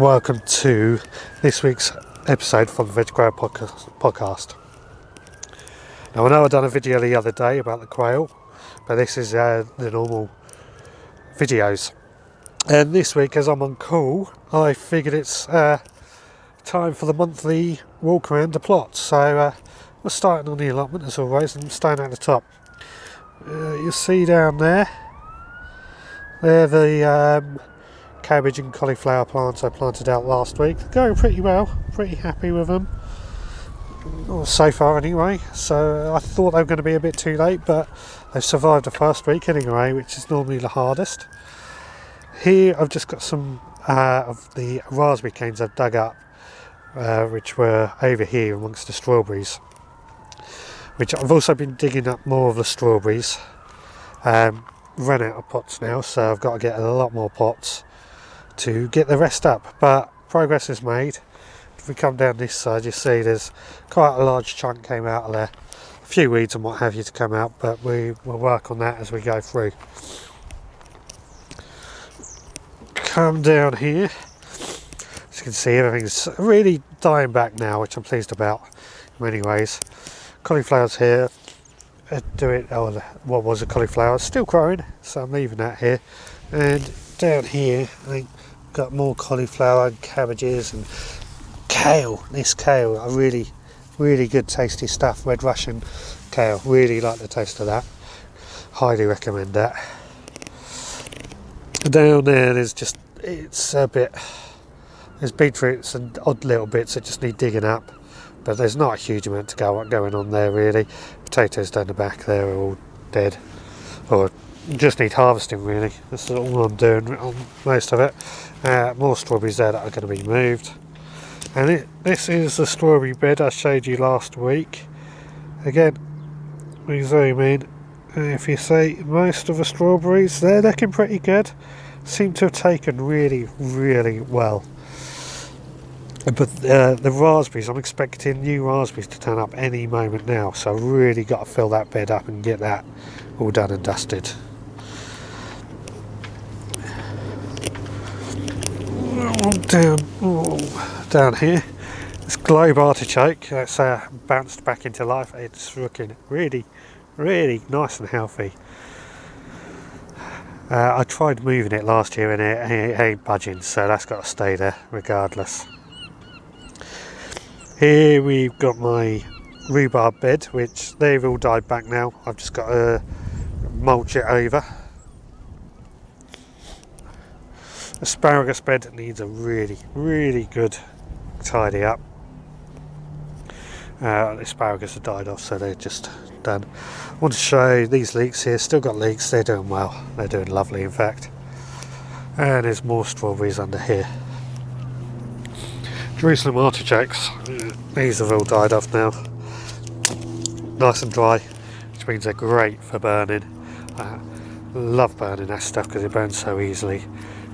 welcome to this week's episode from the Veg Grower podcast. Now, I know I done a video the other day about the quail, but this is the normal videos. And this week, as I'm on call, I figured it's time for the monthly walk around the plot. So we're starting on the allotment as always, and I'm staying at the top. You'll see down there, they're the cabbage and cauliflower plants I planted out last week. They're going pretty well, pretty happy with them, so far anyway. So I thought they were going to be a bit too late, but they've survived the first week anyway, which is normally the hardest. Here I've just got some of the raspberry canes I've dug up, which were over here amongst the strawberries, which I've also been digging up more of the strawberries. Run out of pots now, so I've got to get a lot more pots to get the rest up, but progress is made. If we come down this side, you see there's quite a large chunk came out of there, a few weeds and what have you to come out, but we will work on that as we go through. Come down here, as you can see everything's really dying back now, which I'm pleased about in many ways. Cauliflowers here, what was a cauliflower, still growing, so I'm leaving that here. And down here I got more cauliflower and cabbages and kale. This kale, a really good tasty stuff, red Russian kale, really like the taste of that, highly recommend that. Down there there's beetroots and odd little bits that just need digging up, but there's not a huge amount going on there really. Potatoes down the back there are all dead, or just need harvesting really. That's all I'm doing on most of it. More strawberries there that are going to be moved. And this is the strawberry bed I showed you last week. Again, we zoom in, and if you see most of the strawberries, they're looking pretty good. Seem to have taken really well. But the raspberries, I'm expecting new raspberries to turn up any moment now, so I've really got to fill that bed up and get that all done and dusted. Down here, this globe artichoke that's bounced back into life. It's looking really nice and healthy. I tried moving it last year and it ain't budging, so that's got to stay there regardless. Here we've got my rhubarb bed, which they've all died back now. I've just got to mulch it over. Asparagus bed needs a really good tidy up. The asparagus have died off, so they're just done. I want to show you these leeks here. Still got leeks, they're doing well. They're doing lovely in fact. And there's more strawberries under here. Jerusalem artichokes, these have all died off now. Nice and dry, which means they're great for burning. Love burning that stuff because it burns so easily.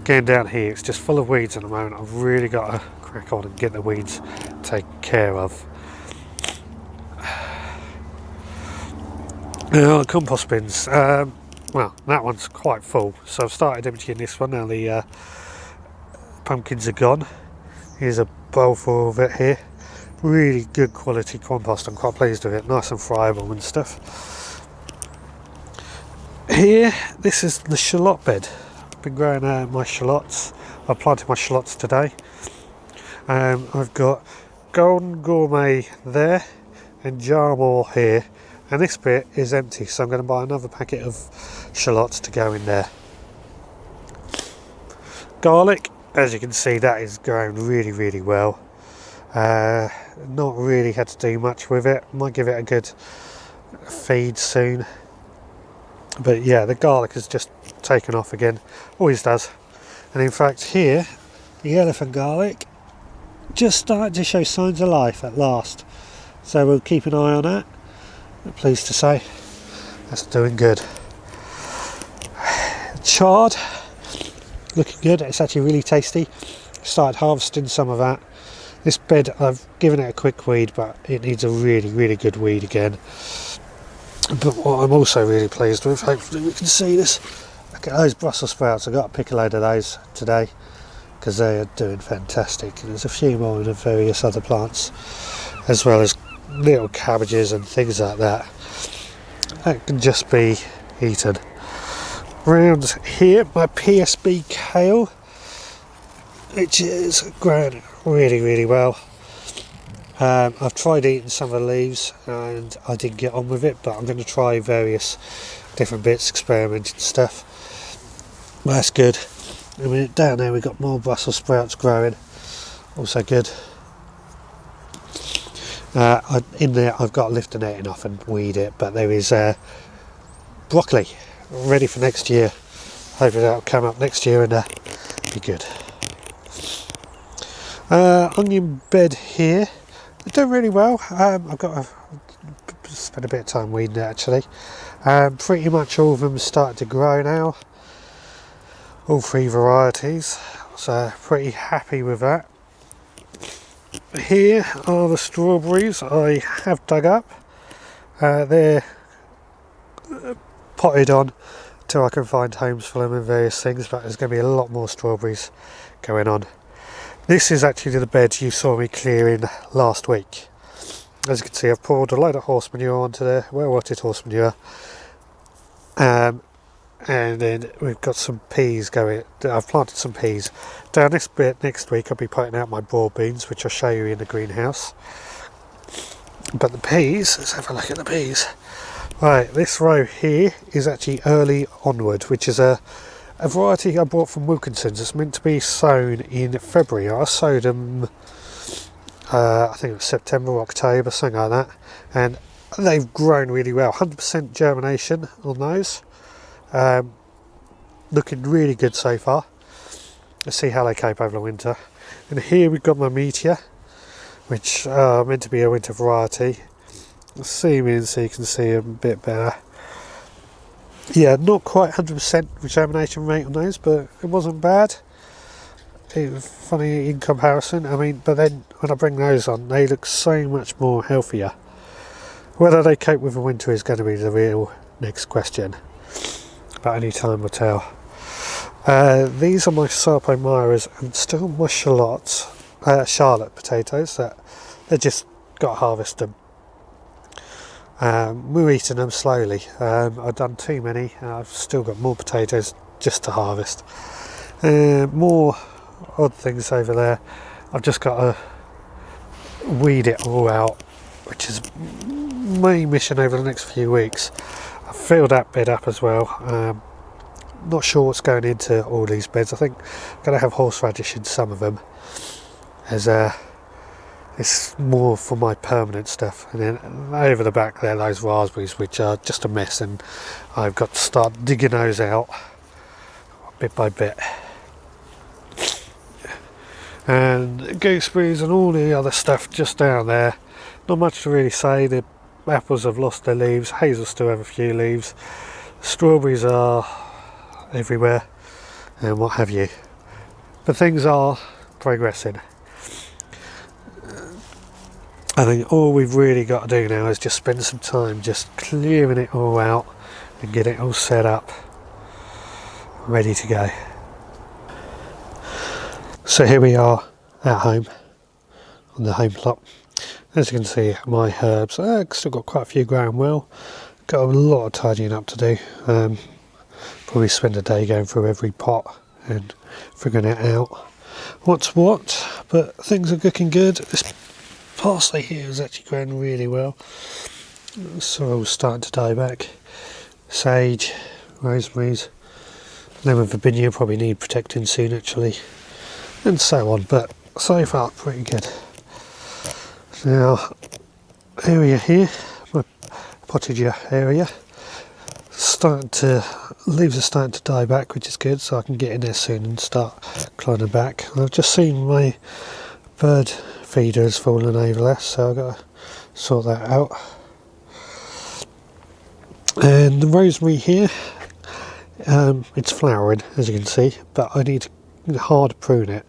Again, down here it's just full of weeds at the moment. I've really got to crack on and get the weeds taken care of. Now, compost bins, well, that one's quite full, so I've started emptying this one. Now the pumpkins are gone. Here's a bowl full of it here. Really good quality compost, I'm quite pleased with it, nice and friable and stuff. Here, this is the shallot bed. I've been growing my shallots. I planted my shallots today. I've got Golden Gourmet there and Jarmore here, and this bit is empty, so I'm going to buy another packet of shallots to go in there. Garlic, as you can see, that is growing really well. Not really had to do much with it. Might give it a good feed soon. But yeah, the garlic has just taken off again. Always does. And in fact here, the elephant garlic just started to show signs of life at last. So we'll keep an eye on that. I'm pleased to say that's doing good. Chard, looking good. It's actually really tasty. Started harvesting some of that. This bed, I've given it a quick weed, but it needs a really good weed again. But what I'm also really pleased with, hopefully we can see this, look at those Brussels sprouts. I've got to pick a load of those today. because they are doing fantastic. And there's a few more in the various other plants, as well as little cabbages and things like that. That can just be eaten. Around here, my PSB kale, which is grown really well. I've tried eating some of the leaves and I didn't get on with it, but I'm going to try various different bits, experimenting stuff. Well, that's good. I mean, down there we've got more Brussels sprouts growing, also good. In there I've got to lift the netting off and weed it, but there is broccoli ready for next year. Hopefully that'll come up next year and be good. Onion bed here, they're doing really well. I've got to spend a bit of time weeding it actually. Pretty much all of them started to grow now, all 3 varieties, so pretty happy with that. Here are the strawberries I have dug up. They're potted on till I can find homes for them and various things, but there's going to be a lot more strawberries going on. This is actually the bed you saw me clearing last week. As you can see, I've poured a load of horse manure onto there, well-rotted horse manure, and then we've got some peas going. I've planted some peas. Down this bit next week I'll be putting out my broad beans, which I'll show you in the greenhouse. But the peas, let's have a look at the peas. Right, this row here is actually early onward, which is a variety I bought from Wilkinson's. It's meant to be sown in February. I sowed them, I think it was September or October, something like that. And they've grown really well. 100% germination on those. Looking really good so far. Let's see how they cope over the winter. And here we've got my Meteor, which are meant to be a winter variety. Zoom in so you can see a bit better. Yeah, not quite 100% germination rate on those, but it wasn't bad. It was funny in comparison. I mean, but then when I bring those on, they look so much more healthier. Whether they cope with the winter is going to be the real next question, but only time will tell. These are my Sarpo Myras and still my Charlotte potatoes that they just got to harvest them. We're eating them slowly. I've done too many. I've still got more potatoes just to harvest. More odd things over there. I've just got to weed it all out, which is my mission over the next few weeks. I've filled that bed up as well. Not sure what's going into all these beds. I think I'm going to have horseradish in some of them, as it's more for my permanent stuff. And then over the back there, those raspberries, which are just a mess, and I've got to start digging those out bit by bit. And gooseberries and all the other stuff just down there. Not much to really say. The apples have lost their leaves. Hazel still have a few leaves. Strawberries are everywhere and what have you. But things are progressing. I think all we've really got to do now is just spend some time just clearing it all out and get it all set up, ready to go. So here we are at home, on the home plot. As you can see, my herbs, I've still got quite a few growing well. Got a lot of tidying up to do. Probably spend a day going through every pot and figuring it out what's what, but things are looking good. This parsley here is actually growing really well. Sorrel's starting to die back. Sage, rosemary's, lemon verbena probably need protecting soon actually, and so on, but so far pretty good. Now, area here, my potager area, leaves are starting to die back, which is good, so I can get in there soon and start climbing back. I've just seen my bird feeder has fallen over there, so I've got to sort that out. And the rosemary here, it's flowering as you can see, but I need to hard prune it,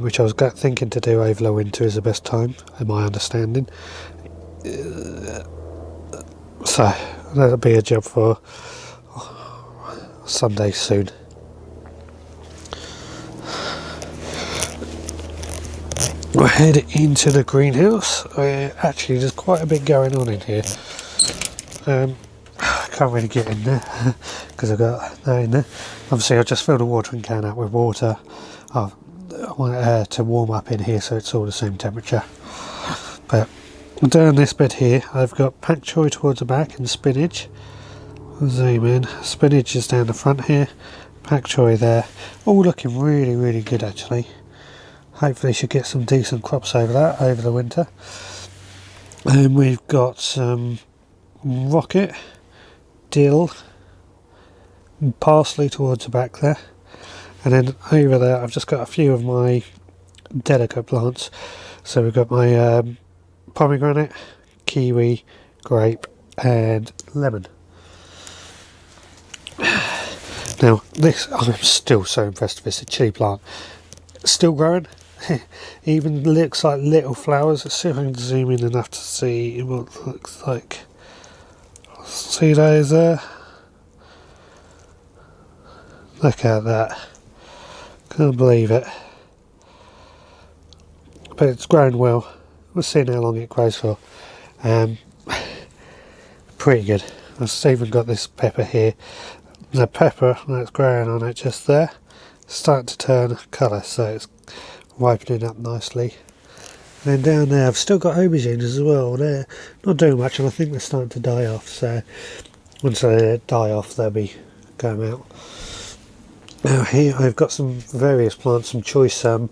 which I was thinking to do over the winter is the best time, in my understanding. So that'll be a job for Sunday soon. We'll head into the greenhouse. Actually, there's quite a bit going on in here. I can't really get in there because I've got that in there. Obviously, I just filled a watering can up with water. I want air to warm up in here so it's all the same temperature. But down this bed here, I've got pak choi towards the back and spinach. I'll zoom in. Spinach is down the front here. Pak choi there. All looking really, really good actually. Hopefully, should get some decent crops over that over the winter. And we've got some rocket, dill, and parsley towards the back there. And then over there, I've just got a few of my delicate plants. So we've got my pomegranate, kiwi, grape, and lemon. Now, this, I'm still so impressed with this chili plant. Still growing. Even looks like little flowers. Let's see if I can zoom in enough to see what it looks like. See those there? Look at that. Can't believe it. But it's grown well. We'll see how long it grows for. Pretty good. I've even got this pepper here. The pepper that's growing on it just there, starting to turn colour, so it's ripening up nicely. And then down there I've still got aubergines as well. They're not doing much and I think they're starting to die off, so once they die off they'll be going out. Now here I've got some various plants, some choice some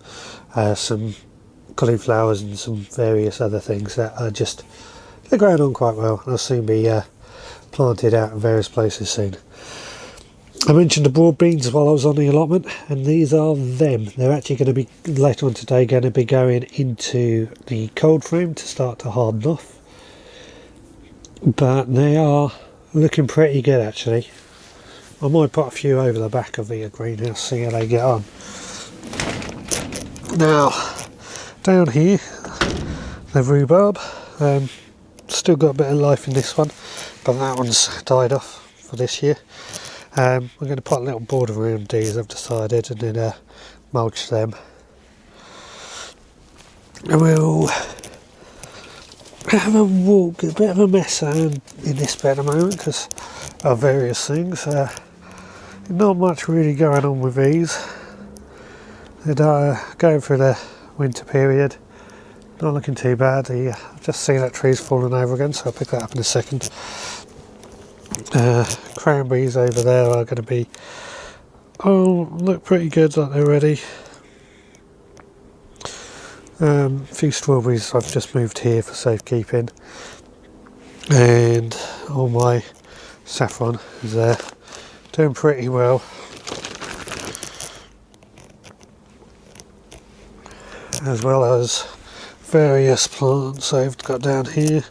cauliflowers and some various other things that are just, they're growing on quite well. They'll soon be planted out in various places soon. I mentioned the broad beans while I was on the allotment, and these are them. They're actually going to be, later on today, going to be going into the cold frame to start to harden off. But they are looking pretty good actually. I might put a few over the back of the greenhouse, see how they get on. Now, down here, the rhubarb. Still got a bit of life in this one, but that one's died off for this year. We're going to put a little border around these, I've decided, and then mulch them. And we'll have a walk, a bit of a mess in this bed at the moment because of various things. Not much really going on with these. They're going through the winter period. Not looking too bad. I've just seen that tree's fallen over again, so I'll pick that up in a second. Cranberries over there are going to be, look pretty good, like they're ready. A few strawberries I've just moved here for safekeeping, and all my saffron is there, doing pretty well. As well as various plants I've got down here.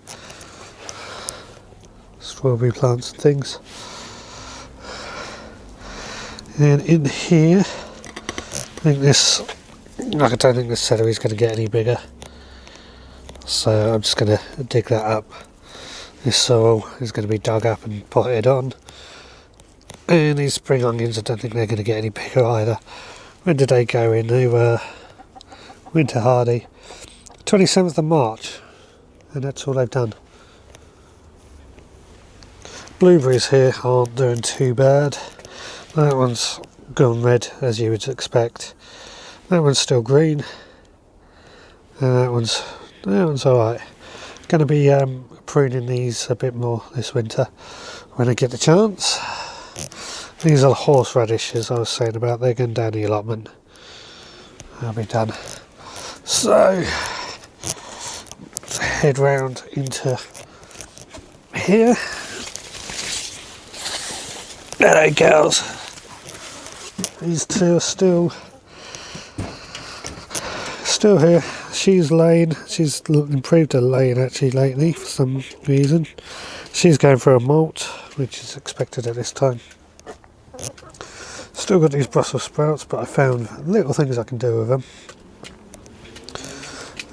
Strawberry plants and things. And in here, I don't think this celery is going to get any bigger, so I'm just going to dig that up. This soil is going to be dug up and potted on, and these spring onions, I don't think they're going to get any bigger either. When did they go in? They were winter hardy, 27th of March, and that's all they've done. Blueberries here aren't doing too bad. That one's gone red as you would expect. That one's still green, and that one's alright. Going to be pruning these a bit more this winter when I get the chance. These are horseradish, as I was saying about. They're going down the allotment. That'll be done. So let's head round into here. Hello girls. These two are still here. She's laying. She's improved her laying actually lately for some reason. She's going for a molt, which is expected at this time. Still got these Brussels sprouts, but I found little things I can do with them.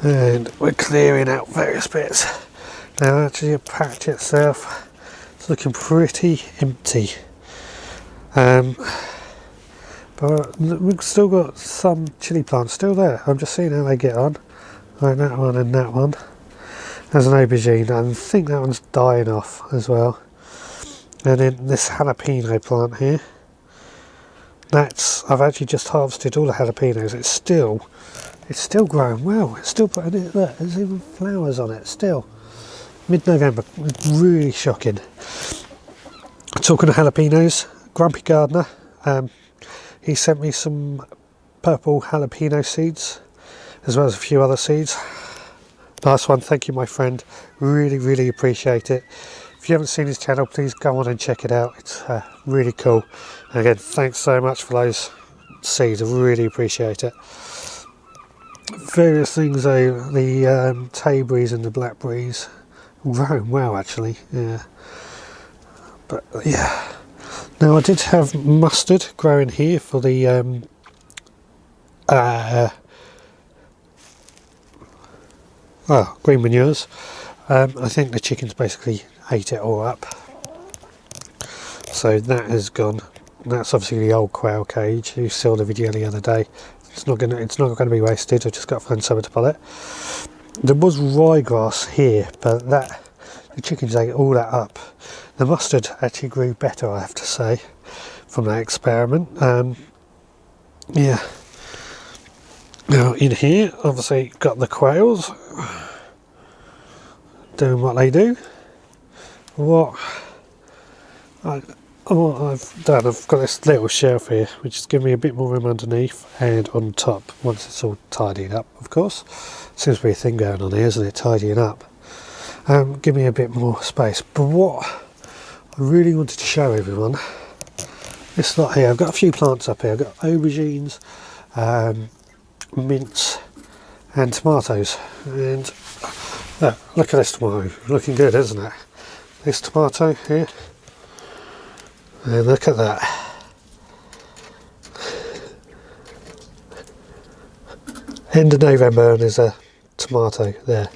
And we're clearing out various bits. Now actually a patch itself, it's looking pretty empty. But we've still got some chili plants still there. I'm just seeing how they get on. Like that one and that one. There's an aubergine, and I think that one's dying off as well. And then this jalapeno plant here. I've actually just harvested all the jalapenos. It's still growing well. It's still putting it. Look, there's even flowers on it still. Mid-November. It's really shocking. Talking of jalapenos, Grumpy Gardener. He sent me some purple jalapeno seeds, as well as a few other seeds. Nice one, thank you my friend, really appreciate it. If you haven't seen his channel, please go on and check it out. It's really cool. And again, thanks so much for those seeds, I really appreciate it. Various things though, the tayberries and the blackberries, growing well actually, yeah. But yeah, now I did have mustard growing here for the green manures. I think the chickens basically ate it all up, so that has gone. That's obviously the old quail cage. You saw the video the other day. It's not going to be wasted. I've just got to find somewhere to put it. There was ryegrass here, but the chickens ate all that up. The mustard actually grew better, I have to say, from that experiment. Yeah. Now in here, obviously got the quails doing what they do. What I've done, I've got this little shelf here, which is giving me a bit more room underneath and on top, once it's all tidied up, of course. Seems to be a thing going on here, isn't it, tidying up. Give me a bit more space. But what I really wanted to show everyone, this lot here, I've got a few plants up here. I've got aubergines, mints and tomatoes. And look at this tomato, looking good, isn't it? This tomato here, and look at that. End of November and there's a tomato there.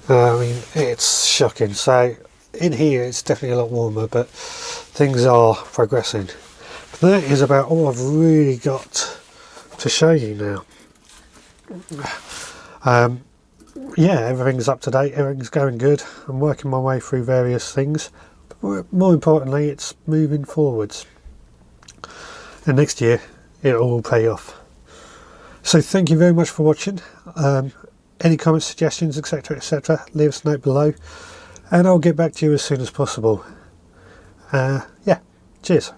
I mean, it's shocking. So in here it's definitely a lot warmer, but things are progressing. But that is about all I've really got to show you now. Yeah, everything's up to date, everything's going good. I'm working my way through various things, but more importantly it's moving forwards, and next year it'll all pay off. So thank you very much for watching. Any comments, suggestions, etc, leave us a note below and I'll get back to you as soon as possible. Yeah, cheers.